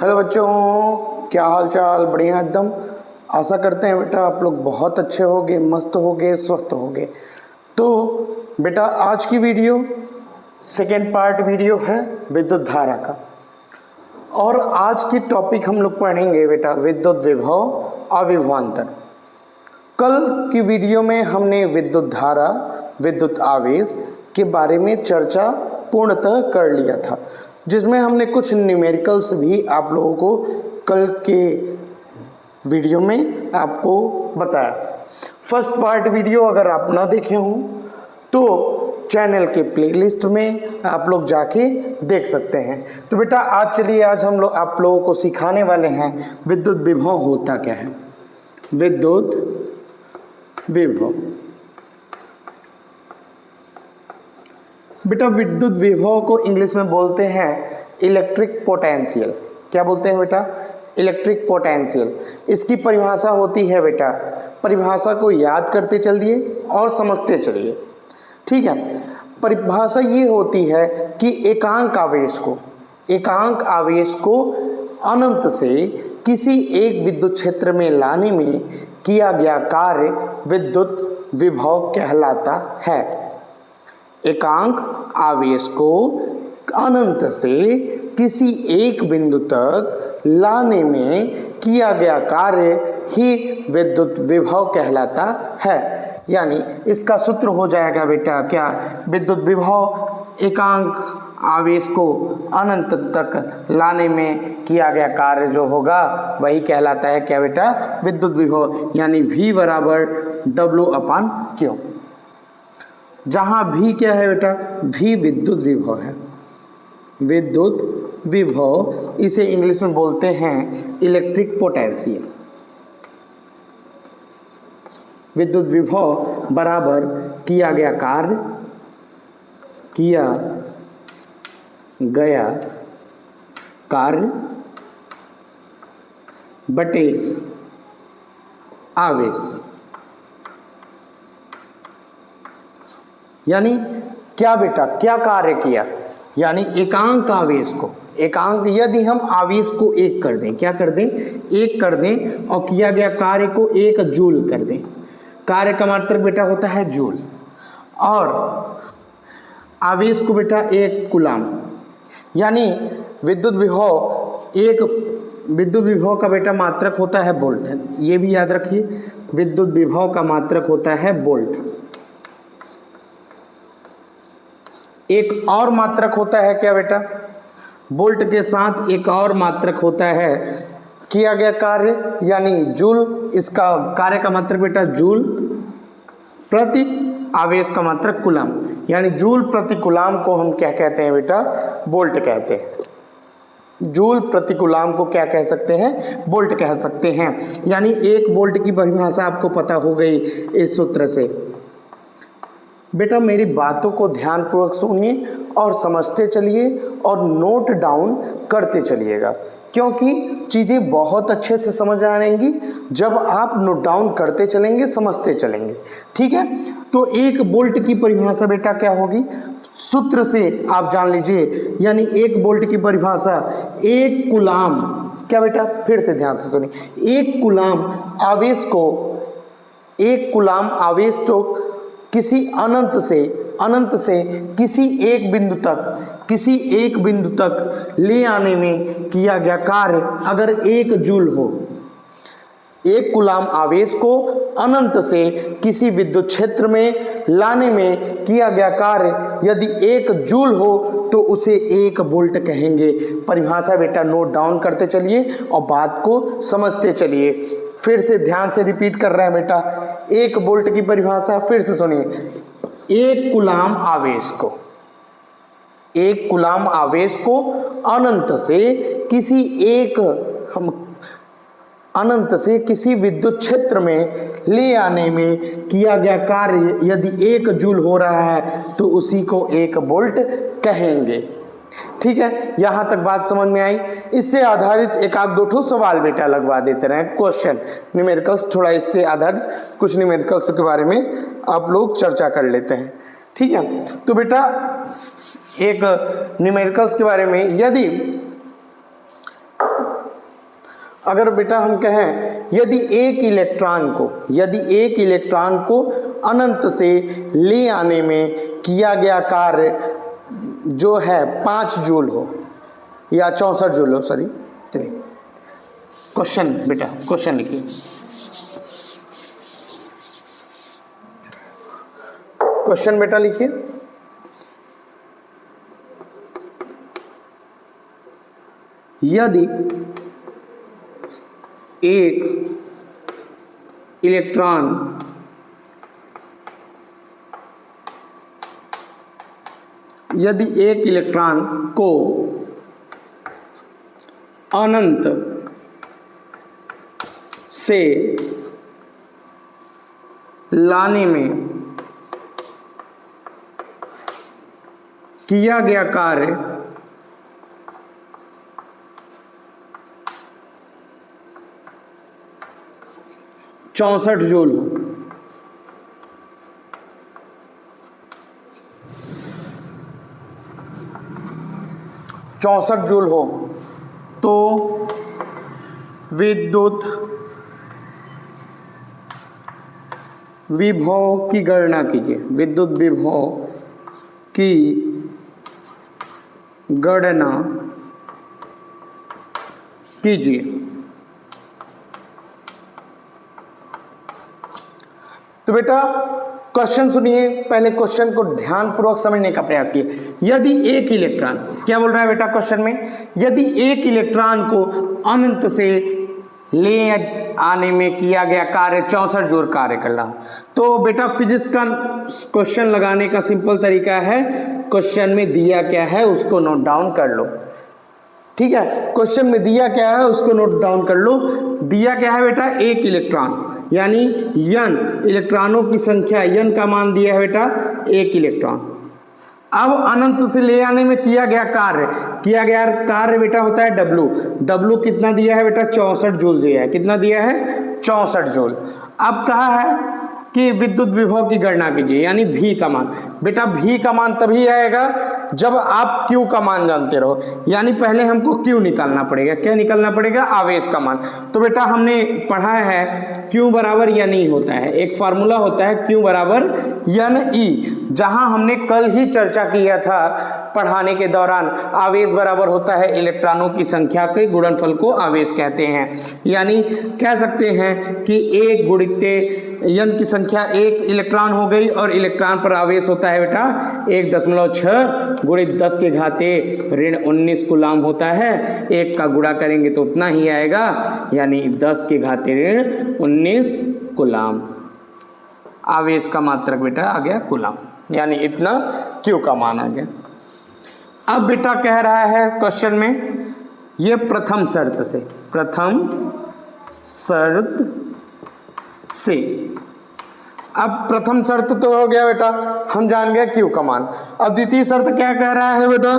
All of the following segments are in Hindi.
हेलो बच्चों, क्या हाल चाल? बढ़िया एकदम। आशा करते हैं बेटा आप लोग बहुत अच्छे होगे, मस्त होगे, स्वस्थ होगे। तो बेटा आज की वीडियो सेकेंड पार्ट वीडियो है विद्युत धारा का, और आज की टॉपिक हम लोग पढ़ेंगे बेटा विद्युत विभव अविभवांतर। कल की वीडियो में हमने विद्युत धारा, विद्युत आवेश के बारे में चर्चा पूर्णतः कर लिया था, जिसमें हमने कुछ न्यूमेरिकल्स भी आप लोगों को कल के वीडियो में आपको बताया। फर्स्ट पार्ट वीडियो अगर आप ना देखे हों तो चैनल के प्लेलिस्ट में आप लोग जाके देख सकते हैं। तो बेटा आज हम लोग आप लोगों को सिखाने वाले हैं विद्युत विभव होता क्या है। विद्युत विभव बेटा, विद्युत विभव को इंग्लिश में बोलते हैं इलेक्ट्रिक पोटेंशियल। क्या बोलते हैं बेटा? Electric potential. इसकी परिभाषा होती है बेटा, परिभाषा को याद करते चलिए और समझते चलिए, ठीक है। परिभाषा ये होती है कि एकांक आवेश को अनंत से किसी एक विद्युत क्षेत्र में लाने में किया गया कार्य विद्युत विभव कहलाता है। एकांक आवेश को अनंत से किसी एक बिंदु तक लाने में किया गया कार्य ही विद्युत विभव कहलाता है। यानी इसका सूत्र हो जाएगा बेटा क्या? विद्युत विभव एकांक आवेश को अनंत तक लाने में किया गया कार्य जो होगा वही कहलाता है क्या बेटा? विद्युत विभव। यानी V बराबर W/Q, जहां V क्या है बेटा? V विद्युत विभव है। विद्युत विभव इसे इंग्लिश में बोलते हैं इलेक्ट्रिक पोटेंशियल। विद्युत विभव बराबर किया गया कार्य बटे आवेश। यानी क्या बेटा? क्या कार्य किया? यानी एकांक आवेश को, यदि हम आवेश को एक कर दें, क्या कर दें? एक कर दें, और किया गया कार्य को 1 जूल कर दें। कार्य का मात्रक बेटा होता है जूल, और आवेश को बेटा 1 कूलाम। यानी विद्युत विभव का बेटा मात्रक होता है वोल्ट। ये भी याद रखिए, विद्युत विभव का मात्रक होता है वोल्ट। एक और मात्रक होता है क्या बेटा? वोल्ट के साथ एक और मात्रक होता है किया गया कार्य, यानी जूल। इसका कार्य का मात्रक बेटा जूल प्रति आवेश का मात्रक कूलाम। यानी जूल प्रति कूलाम को हम क्या कहते हैं बेटा? वोल्ट कहते हैं। जूल प्रति कूलाम को क्या कह सकते हैं? वोल्ट कह सकते हैं। यानी 1 वोल्ट की परिभाषा आपको पता हो गई इस सूत्र से। बेटा मेरी बातों को ध्यानपूर्वक सुनिए और समझते चलिए और नोट डाउन करते चलिएगा, क्योंकि चीज़ें बहुत अच्छे से समझ आएंगी जब आप नोट डाउन करते चलेंगे, समझते चलेंगे, ठीक है। तो 1 वोल्ट की परिभाषा बेटा क्या होगी? सूत्र से आप जान लीजिए। यानी 1 वोल्ट की परिभाषा 1 कूलाम, क्या बेटा? फिर से ध्यान से सुनिए। 1 कूलाम आवेश को, 1 कूलाम आवेश तो किसी अनंत से किसी एक बिंदु तक ले आने में किया गया कार्य अगर 1 जूल हो। 1 कूलाम आवेश को अनंत से किसी विद्युत क्षेत्र में लाने में किया गया कार्य यदि 1 जूल हो तो उसे 1 वोल्ट कहेंगे। परिभाषा बेटा नोट डाउन करते चलिए और बात को समझते चलिए। फिर से ध्यान से रिपीट कर रहे हैं बेटा, 1 वोल्ट की परिभाषा फिर से सुनिए। 1 कूलाम आवेश को अनंत से किसी विद्युत क्षेत्र में ले आने में किया गया कार्य यदि 1 जूल हो रहा है तो उसी को 1 वोल्ट कहेंगे, ठीक है। यहाँ तक बात समझ में आई। इससे आधारित एक आध दो ठो सवाल बेटा लगवा देते रहे, क्वेश्चन न्यूमेरिकल्स, थोड़ा इससे आधारित कुछ न्यूमेरिकल्स के बारे में आप लोग चर्चा कर लेते हैं, ठीक है। तो बेटा एक न्यूमेरिकल्स के बारे में, यदि अगर बेटा हम कहें यदि एक इलेक्ट्रॉन को अनंत से ले आने में किया गया कार्य जो है 5 जूल हो या 64 जूल हो, सॉरी, चलिए क्वेश्चन लिखिए। क्वेश्चन बेटा लिखिए, यदि एक इलेक्ट्रॉन को अनंत से लाने में किया गया कार्य 64 जूल हो, तो विद्युत विभव की गणना कीजिए। विद्युत विभव की गणना कीजिए। तो बेटा क्वेश्चन सुनिए, पहले क्वेश्चन को ध्यानपूर्वक समझने का प्रयास कीजिए। यदि एक इलेक्ट्रॉन, क्या बोल रहा है बेटा क्वेश्चन में, यदि एक इलेक्ट्रॉन को अनंत से ले आने में किया गया कार्य 64 जूल कार्य कर रहा, तो बेटा फिजिक्स का क्वेश्चन लगाने का सिंपल तरीका है, क्वेश्चन में दिया क्या है उसको नोट डाउन कर लो। ठीक है, क्वेश्चन में दिया क्या है उसको नोट डाउन कर लो। दिया क्या है बेटा, एक इलेक्ट्रॉन यानी n इलेक्ट्रॉनों की संख्या, n का मान दिया है बेटा एक इलेक्ट्रॉन। अब अनंत से ले आने में किया गया कार्य बेटा होता है W कितना दिया है बेटा 64 जूल दिया है। कितना दिया है 64 जूल। अब कहा है कि विद्युत विभव की गणना कीजिए, यानी V का मान। बेटा V का मान तभी आएगा जब आप Q का मान जानते रहो, यानी पहले हमको Q निकालना पड़ेगा। क्या निकालना पड़ेगा, आवेश का मान। तो बेटा हमने पढ़ा है Q बराबर NE होता है, एक फार्मूला होता है Q बराबर NE, जहां हमने कल ही चर्चा किया था पढ़ाने के दौरान। आवेश बराबर होता है इलेक्ट्रॉनों की संख्या के गुणनफल को आवेश कहते हैं। यानी कह सकते हैं कि एक गुणित n की संख्या एक इलेक्ट्रॉन हो गई और इलेक्ट्रॉन पर आवेश होता है बेटा 1.6 गुणित 10 के घाते ऋण 19 कूलाम होता है। एक का गुणा करेंगे तो उतना ही आएगा, यानी 10 के घाते ऋण 19 कूलाम। आवेश का मात्रक बेटा आ गया कूलाम, यानी इतना Q का मान आ गया। अब बेटा कह रहा है क्वेश्चन में, ये प्रथम शर्त से। अब प्रथम शर्त तो हो गया बेटा, हम जान गए Q का मान। अब द्वितीय शर्त क्या कह रहा है बेटा,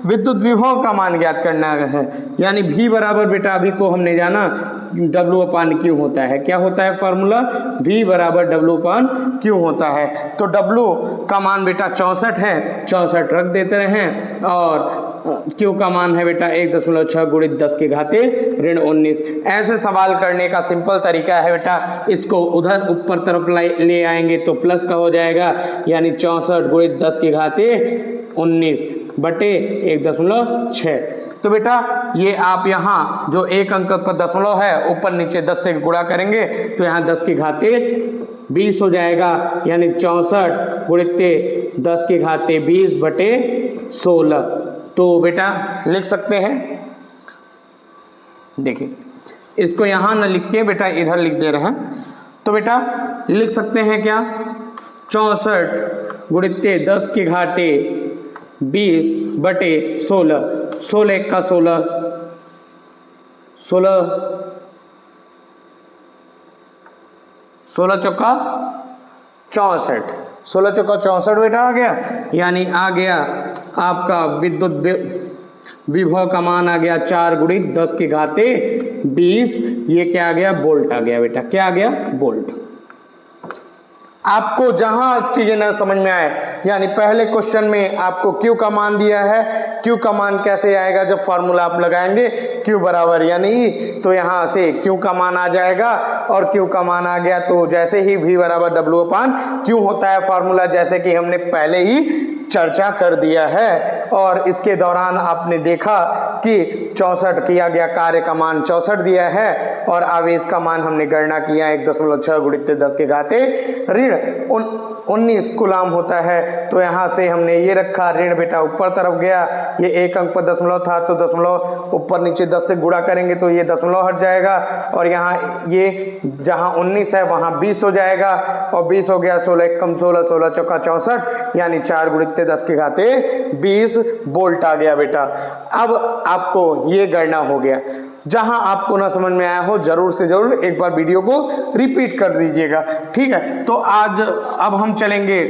विद्युत विभव का मान ज्ञात करना है, यानी V बराबर बेटा अभी को हमने जाना W/Q होता है। क्या होता है फार्मूला, V बराबर W/Q होता है। तो W का मान बेटा 64 है, 64 रख देते हैं, और Q का मान है बेटा 1.6 गुणित 10 के घाते ऋण 19। ऐसे सवाल करने का सिंपल तरीका है बेटा, इसको उधर ऊपर तरफ ले आएंगे तो प्लस का हो जाएगा, यानी 64 गुणित 10 के घाते 19 बटे 1.6। तो बेटा ये आप यहाँ जो एक अंक पर दशमलव है ऊपर नीचे 10 से गुणा करेंगे तो यहाँ 10 के घाते 20 हो जाएगा, यानी 64 गुणित 10 के घाते 20 बटे 16। तो बेटा लिख सकते हैं, देखिए इसको यहाँ न लिख के बेटा इधर लिख दे रहे हैं। तो बेटा लिख सकते हैं क्या, 64 गुणित 10 के घाते 20 बटे 16, 16 का 16, 16 चौका 64, 16 चौका 64 बेटा आ गया, यानी आ गया आपका विद्युत विभव का मान आ गया 4 गुणित 10 के घाते 20। ये क्या आ गया, वोल्ट आ गया बेटा। क्या आ गया, वोल्ट। आपको जहां चीजें ना समझ में आए यानी पहले क्वेश्चन में आपको Q का मान दिया है, Q का मान कैसे आएगा जब फॉर्मूला आप लगाएंगे Q बराबर यानी E, तो यहाँ से Q का मान आ जाएगा और Q का मान आ गया तो जैसे ही V बराबर W/Q होता है फॉर्मूला, जैसे कि हमने पहले ही चर्चा कर दिया है। और इसके दौरान आपने देखा कि 64 किया गया कार्य का मान 64 दिया है और आवेश का मान हमने गणना किया 1.6 गुणित 10 के घाते ऋण 19 कूलाम होता है। तो यहाँ से हमने ये रखा, ऋण बेटा ऊपर तरफ गया, ये एक अंक पर दशमलव था तो दशमलव ऊपर नीचे 10 से गुणा करेंगे तो ये दशमलव हट जाएगा और यहाँ ये जहाँ 19 है वहाँ 20 हो जाएगा और 20 हो गया, 16 एकम 16, 16 चौका 64 यानी 4 गुणित 10 के घाते 20 वोल्ट आ गया बेटा। अब आपको ये गणना हो गया। जहां आपको ना समझ में आया हो जरूर से जरूर एक बार वीडियो को रिपीट कर दीजिएगा, ठीक है। तो अब हम चलेंगे,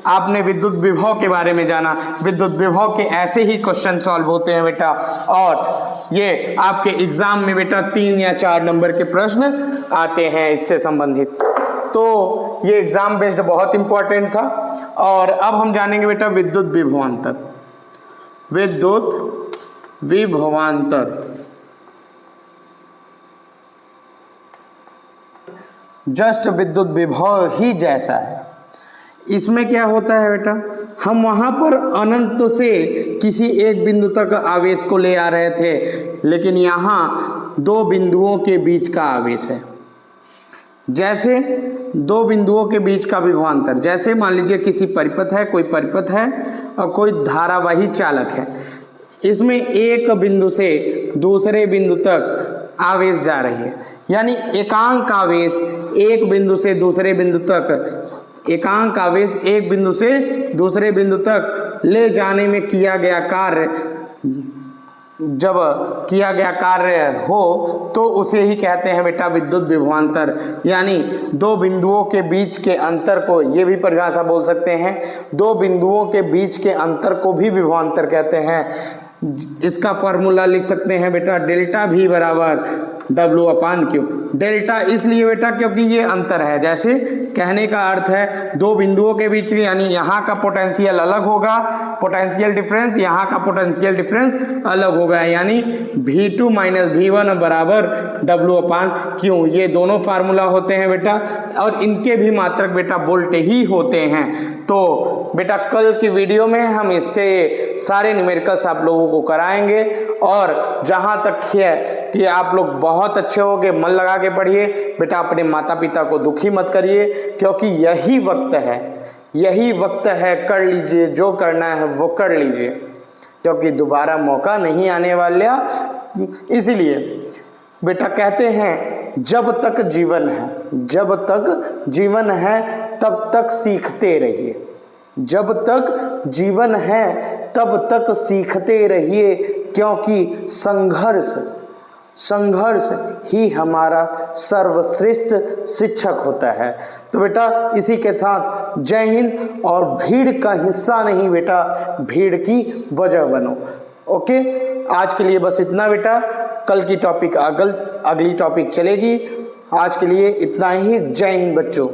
आपने विद्युत विभव के बारे में जाना, विद्युत विभव के ऐसे ही क्वेश्चन सॉल्व होते हैं बेटा और ये आपके एग्जाम में बेटा 3 या 4 नंबर के प्रश्न आते हैं इससे संबंधित। तो ये एग्जाम बेस्ड बहुत इंपॉर्टेंट था। और अब हम जानेंगे बेटा विद्युत विभवांतर। विद्युत विभवांतर जस्ट विद्युत विभव ही जैसा है। इसमें क्या होता है बेटा, हम वहां पर अनंत से किसी एक बिंदु तक आवेश को ले आ रहे थे, लेकिन यहाँ 2 बिंदुओं के बीच का आवेश है। जैसे 2 बिंदुओं के बीच का विभवांतर, जैसे मान लीजिए किसी परिपथ है, कोई परिपथ है और कोई धारावाही चालक है। इसमें एक बिंदु से दूसरे बिंदु तक आवेश जा रही है, यानी एकांक आवेश एक बिंदु से दूसरे बिंदु तक, एकांक आवेश एक बिंदु से दूसरे बिंदु तक ले जाने में किया गया कार्य, जब किया गया कार्य हो तो उसे ही कहते हैं बेटा विद्युत विभवांतर। यानी 2 बिंदुओं के बीच के अंतर को, ये भी परिभाषा बोल सकते हैं, 2 बिंदुओं के बीच के अंतर को भी विभवांतर कहते हैं। इसका फॉर्मूला लिख सकते हैं बेटा डेल्टा V बराबर W/Q। डेल्टा इसलिए बेटा क्योंकि ये अंतर है, जैसे कहने का अर्थ है 2 बिंदुओं के बीच में, यानी यहाँ का पोटेंशियल अलग होगा, पोटेंशियल डिफरेंस, यहाँ का पोटेंशियल डिफरेंस अलग होगा, यानी V2 - V1 बराबर W/Q। ये दोनों फार्मूला होते हैं बेटा और इनके भी मात्रक बेटा वोल्ट ही होते हैं। तो बेटा कल की वीडियो में हम इससे सारे न्यूमेरिकल्स आप लोगों को कराएंगे और जहाँ तक है कि आप लोग बहुत अच्छे होगे, मन लगा के पढ़िए बेटा, अपने माता पिता को दुखी मत करिए, क्योंकि यही वक्त है, यही वक्त है, कर लीजिए जो करना है वो कर लीजिए, क्योंकि दोबारा मौका नहीं आने वाला। इसीलिए बेटा कहते हैं जब तक जीवन है, जब तक जीवन है तब तक सीखते रहिए, जब तक जीवन है तब तक सीखते रहिए, क्योंकि संघर्ष ही हमारा सर्वश्रेष्ठ शिक्षक होता है। तो बेटा इसी के साथ जय हिंद, और भीड़ का हिस्सा नहीं बेटा, भीड़ की वजह बनो। ओके, आज के लिए बस इतना बेटा, कल की टॉपिक अगली टॉपिक चलेगी। आज के लिए इतना ही। जय हिंद बच्चों।